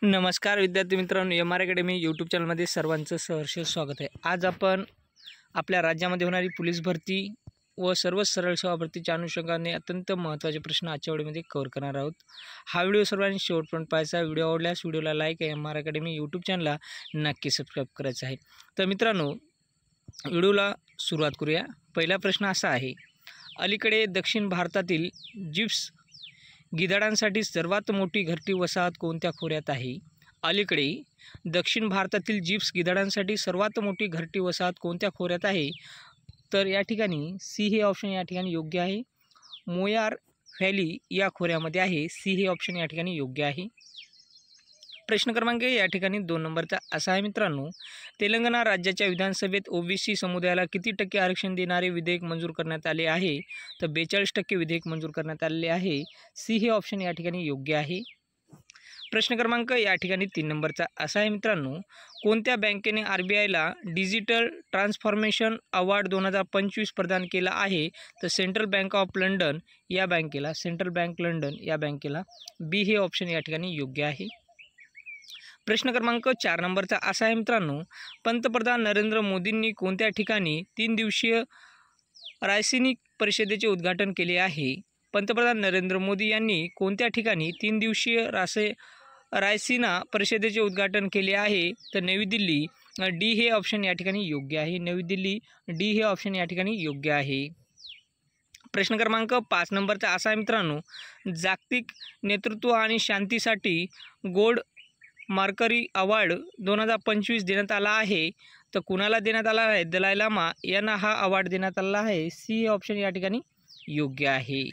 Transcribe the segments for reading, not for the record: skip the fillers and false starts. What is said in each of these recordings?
नमस्कार विद्यार्थी मित्रांनो, एम आर अकॅडमी यूट्यूब चॅनलमध्ये सर्वांचं सहर्ष स्वागत आहे। आज आपण आपल्या राज्यामध्ये होणारी पोलीस भरती व सर्व सरळ सेवा भरतीच्या अनुषंगाने अत्यंत महत्त्वाचे प्रश्न आजच्या व्हिडिओमध्ये कव्हर करणार आहोत। हा व्हिडिओ सर्वांनी शेवटपर्यंत पाहायचा। व्हिडिओ आवडल्यास व्हिडिओला like, M R academy YouTube चॅनलला नक्की सबस्क्राईब करायचं आहे। तर मित्रांनो, व्हिडिओला सुरुवात करूया। पहिला प्रश्न असा आहे, अलीकडे दक्षिण भारतातील जिप्स गिधाडांसाठी सर्वात मोठी घरटी वसाहत कोणत्या खोऱ्यात आहे? अलीकडे दक्षिण भारतातील जिप्स गिधाडांसाठी सर्वात मोठी घरटी वसाहत कोणत्या खोऱ्यात आहे? तर या ठिकाणी सी हे ऑप्शन या ठिकाणी योग्य आहे। मोयार व्हॅली या खोऱ्यामध्ये आहे। सी हे ऑप्शन या ठिकाणी योग्य आहे। प्रश्न क्रमांक या ठिकाणी 2 नंबरचा असा आहे मित्रांनो, तेलंगणा राज्याच्या विधानसभेत ओबीसी समुदायाला किती टक्के आरक्षण देणारे विधेयक मंजूर करण्यात आले आहे? तर 42% विधेयक मंजूर करण्यात आलेले आहे। सी हे ऑप्शन या ठिकाणी योग्य आहे। प्रश्न क्रमांक या ठिकाणी 3 नंबरचा असा आहे मित्रांनो, कोणत्या बँकेने आरबीआयला डिजिटल ट्रान्सफॉर्मेशन अवॉर्ड 2025 प्रदान केला आहे? तर सेंट्रल बँक ऑफ लंडन या बँकेला, सेंट्रल बँक लंडन या बँकेला। बी हे ऑप्शन या ठिकाणी योग्य आहे। प्रश्न क्रमांक 4 नंबरचा असा आहे मित्रांनो, पंतप्रधान नरेंद्र मोदींनी कोणत्या ठिकाणी 3 दिवसीय रायसिनिक परिषदेचे उद्घाटन केले आहे? पंतप्रधान नरेंद्र मोदी यांनी कोणत्या ठिकाणी 3 दिवसीय रायसिना परिषदेचे उद्घाटन केले आहे? तर नवी दिल्ली। डी हे ऑप्शन या ठिकाणी योग्य आहे। नवी दिल्ली, डी हे ऑप्शन या ठिकाणी योग्य आहे। प्रश्न क्रमांक 5 नंबरचा असा आहे मित्रांनो, जागतिक नेतृत्व आणि शांतीसाठी गोल्ड मार्करी अवॉर्ड 2025 देण्यात आला आहे। तर कुणाला देण्यात आला आहे? दलाई लामा यांना हा अवॉर्ड देण्यात आला आहे। सी हे ऑप्शन या ठिकाणी योग्य आहे।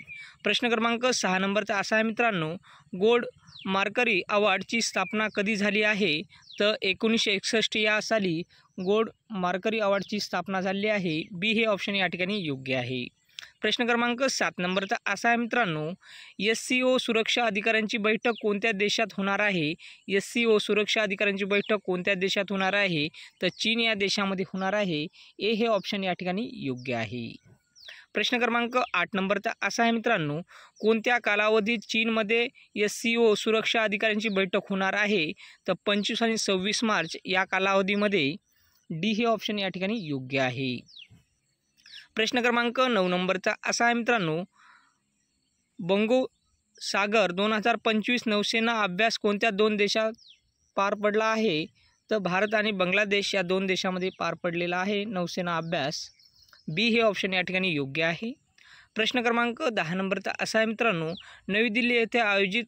प्रश्न क्रमांक 6 नंबरचा असा आहे मित्रांनो, गोल्ड मार्करी अवॉर्डची स्थापना कधी झाली आहे? तर 1961 या साली गोल्ड मार्करी अवॉर्डची स्थापना झाली आहे। बी हे ऑप्शन या ठिकाणी योग्य आहे। प्रश्न क्रमांक 7 नंबरचा असा आहे मित्रांनो, SCO सुरक्षा अधिकाऱ्यांची बैठक कोणत्या देशात होणार आहे? SCO सुरक्षा अधिकाऱ्यांची बैठक कोणत्या देशात होणार आहे? तर चीन या देशामध्ये होणार आहे। ए हे ऑप्शन या ठिकाणी योग्य आहे। प्रश्न क्रमांक 8 नंबरचा असा आहे मित्रांनो, कोणत्या कालावधीत चीनमध्ये SCO सुरक्षा अधिकाऱ्यांची बैठक होणार आहे? तर 25 आणि 26 मार्च या कालावधीमध्ये। डी हे ऑप्शन या ठिकाणी योग्य आहे। प्रश्न क्रमांक 9 नंबरचा असा आहे मित्रांनो, बंगोसागर 2025 नौसेना अभ्यास कोणत्या 2 देशात पार पडला आहे? तर भारत आणि बांगलादेश या 2 देशामध्ये पार पडलेला आहे नौसेना अभ्यास। बी हे ऑप्शन या ठिकाणी योग्य आहे। प्रश्न क्रमांक 10 नंबरचा असा आहे मित्रांनो, नवी दिल्ली येथे आयोजित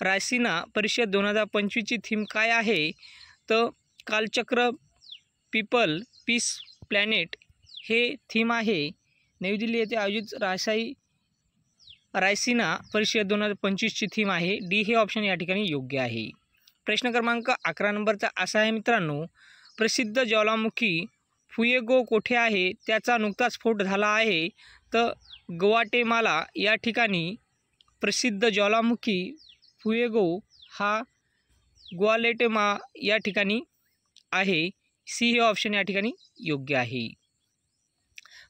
रायसिना परिषद 2025 ची थीम काय आहे? तर कालचक्र, पीपल, पीस, प्लॅनेट हे थीम आहे। नवी दिल्ली येथे आयोजित रायसिना परिषद 2025 ची थीम आहे। डी हे ऑप्शन या ठिकाणी योग्य आहे। प्रश्न क्रमांक 11 नंबरचा असा आहे मित्रांनो, प्रसिद्ध ज्वालामुखी फुएगो कोठे आहे? त्याचा नुकताच स्फोट झाला आहे। तर ग्वाटेमाला या ठिकाणी प्रसिद्ध ज्वालामुखी फुएगो हा ग्वाटेमाला या ठिकाणी आहे। सी हे ऑप्शन या ठिकाणी योग्य आहे।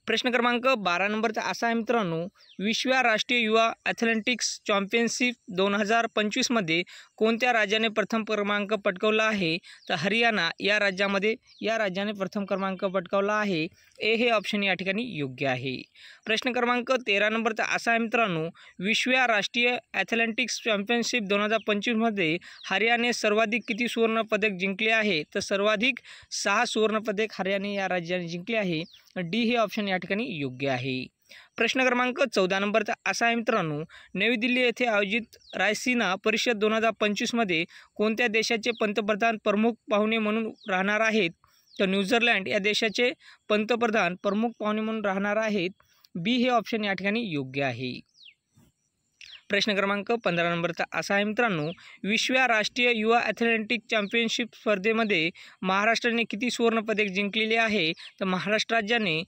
प्रश्न क्रमांक 12 नंबरचा असा आहे मित्रांनो, विश्व राष्ट्रीय युवा ॲथलेटिक्स चॅम्पियनशिप 2025 मध्ये कोणत्या राज्याने प्रथम क्रमांक पटकावला आहे? तर हरियाणा या राज्याने प्रथम क्रमांक पटकावला आहे। ए हे ऑप्शन या ठिकाणी योग्य आहे। प्रश्न क्रमांक 13 नंबरचा असा आहे मित्रांनो, विश्व राष्ट्रीय ॲथलेटिक्स चॅम्पियनशिप 2025 मध्ये हरियाणाने सर्वाधिक किती सुवर्ण पदक जिंकले आहे? तर सर्वाधिक 6 सुवर्ण पदक हरियाणा या राज्याने जिंकले आहे। डी हे ऑप्शन या ठिकाणी योग्य आहे। प्रश्न क्रमांक 14 नंबरचा असा आहे मित्रांनो, नवी दिल्ली येथे आयोजित रायसिना परिषद 2025 मध्ये कोणत्या देशाचे पंतप्रधान प्रमुख पाहुणे म्हणून राहणार आहेत? तर न्यूझीलंड या देशाचे पंतप्रधान प्रमुख पाहुणे म्हणून राहणार आहेत। बी हे ऑप्शन या ठिकाणी योग्य आहे। प्रश्न क्रमांक 15 नंबरचा असा आहे मित्रांनो, विश्व राष्ट्रीय युवा ॲथलेटिक्स चॅम्पियनशिप स्पर्धेमध्ये महाराष्ट्राने किती सुवर्ण पदक जिंकलेले आहे? तर महाराष्ट्र राज्याने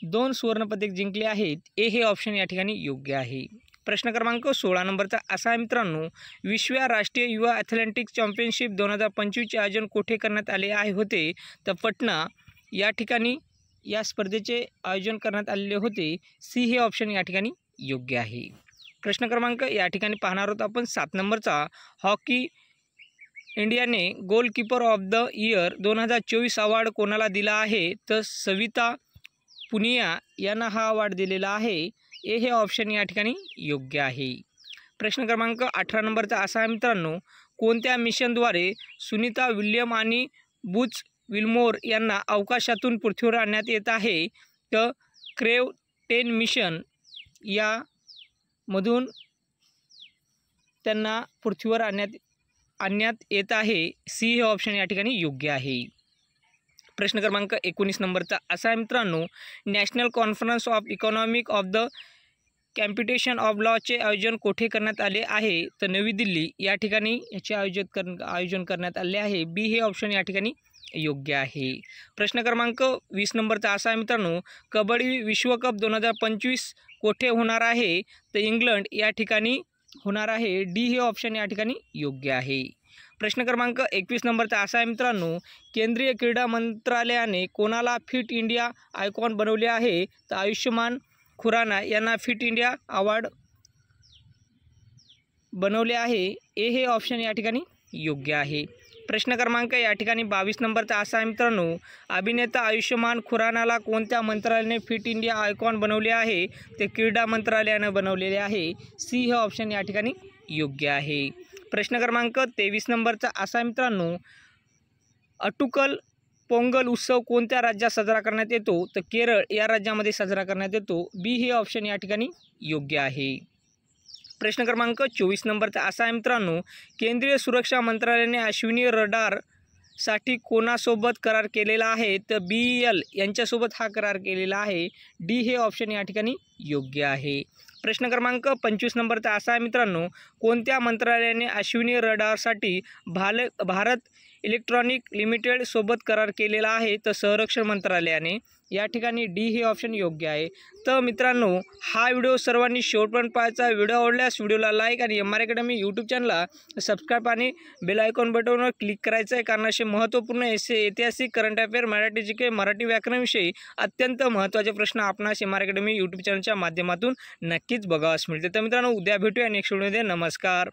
2 सुवर्ण पदक जिंकले आहेत। ए हे ऑप्शन या ठिकाणी योग्य आहे। प्रश्न क्रमांक 16 नंबरचा असा आहे मित्रांनो, विश्व राष्ट्रीय युवा ॲथलेटिक्स चॅम्पियनशिप 2025 चे आयोजन कोठे करण्यात आले होते? तर पटना या ठिकाणी या स्पर्धेचे आयोजन करण्यात आलेले होते। सी हे ऑप्शन या ठिकाणी योग्य आहे। प्रश्न क्रमांक या ठिकाणी पाहणार आहोत आपण 7 नंबरचा, हॉकी इंडियाने goalkeeper of the year 2024 award कोणाला दिला आहे? तर सविता पुनिया यांना हा अवॉर्ड दिलेला आहे. हे ऑप्शन या ठिकाणी योग्य आहे. प्रश्न क्रमांक 18 नंबरचा असा आहे मित्रांनो, कोणत्या मिशनद्वारे सुनीता विल्यम आणि बुच विल्मोर यांना अवकाशातून पृथ्वीवर आणण्यात येत आहे? तर क्रेव 10 मिशन यामधून त्यांना पृथ्वीवर आणण्यात येत आहे. सी हे ऑप्शन या ठिकाणी योग्य आहे. प्रश्न क्रमांक 19 नंबरचा असा आहे मित्रांनो, national conference of economic of the computation of लॉचे आयोजन कोठे करण्यात आले आहे? तर नवी दिल्ली या ठिकाणी याचे आयोजन करण्यात आले आहे. बी हे ऑप्शन या ठिकाणी योग्य आहे. प्रश्न क्रमांक 20 नंबरचा असा आहे मित्रांनो, कबड्डी विश्वकप 2025 कोठे होणार आहे? तर इंग्लंड या ठिकाणी होणार आहे. डी हे ऑप्शन या ठिकाणी योग्य आहे. प्रश्न क्रमांक 21 नंबरचा असा आहे मित्रांनो, केंद्रीय क्रीडा मंत्रालयाने कोणाला फिट इंडिया आयकॉन बनवले आहे? तर आयुष्यमान खुराना यांना फिट इंडिया अवॉर्ड बनवले आहे. ए हे ऑप्शन या ठिकाणी योग्य आहे. प्रश्न क्रमांक या ठिकाणी 22 नंबरचा असा आहे मित्रांनो, अभिनेता आयुष्यमान खुरानाला कोणत्या मंत्रालयाने फिट इंडिया आयकॉन बनवले आहे? ते क्रीडा मंत्रालयाने बनवलेले आहे. सी हे ऑप्शन या ठिकाणी योग्य आहे. प्रश्न क्रमांक 23 नंबरचा असा आहे मित्रांनो, अटुकल पोंगल उत्सव कोणत्या राज्यात साजरा करण्यात येतो? तर केरळ या राज्यामध्ये साजरा करण्यात येतो. बी हे ऑप्शन या ठिकाणी योग्य आहे. प्रश्न क्रमांक 24 नंबरचा असा आहे मित्रांनो, केंद्रीय सुरक्षा मंत्रालयाने अश्विनी रडारसाठी कोणासोबत करार केलेला आहे? तर BEL यांच्यासोबत हा करार केलेला आहे. डी हे ऑप्शन या ठिकाणी योग्य आहे. प्रश्न क्रमांक 25 नंबरचा असा आहे मित्रांनो, कोणत्या मंत्रालयाने अश्विनी रडारसाठी भारत इलेक्ट्रॉनिक लिमिटेड सोबत करार केलेला आहे? तर संरक्षण मंत्रालयाने. या ठिकाणी डी हे ऑप्शन योग्य आहे. तर मित्रांनो, हा व्हिडिओ सर्वांनी शेवटपर्यंत पाहायचा. व्हिडिओ आवडल्यास व्हिडिओला लाईक आणि MR अकॅडमी यूट्यूब चॅनलला सबस्क्राईब आणि बेल आयकॉन बटनवर क्लिक करायचं आहे, कारण असे महत्त्वपूर्ण ऐतिहासिक current affair, Marathi GK, Marathi व्याकरणविषयी अत्यंत महत्त्वाचे प्रश्न आपणास MR अकॅडमी यूट्यूब चॅनलच्या माध्यमातून नक्कीच बघावयास मिळते. तर मित्रांनो, उद्या भेटूया नेक्स्ट व्हिडिओमध्ये. नमस्कार.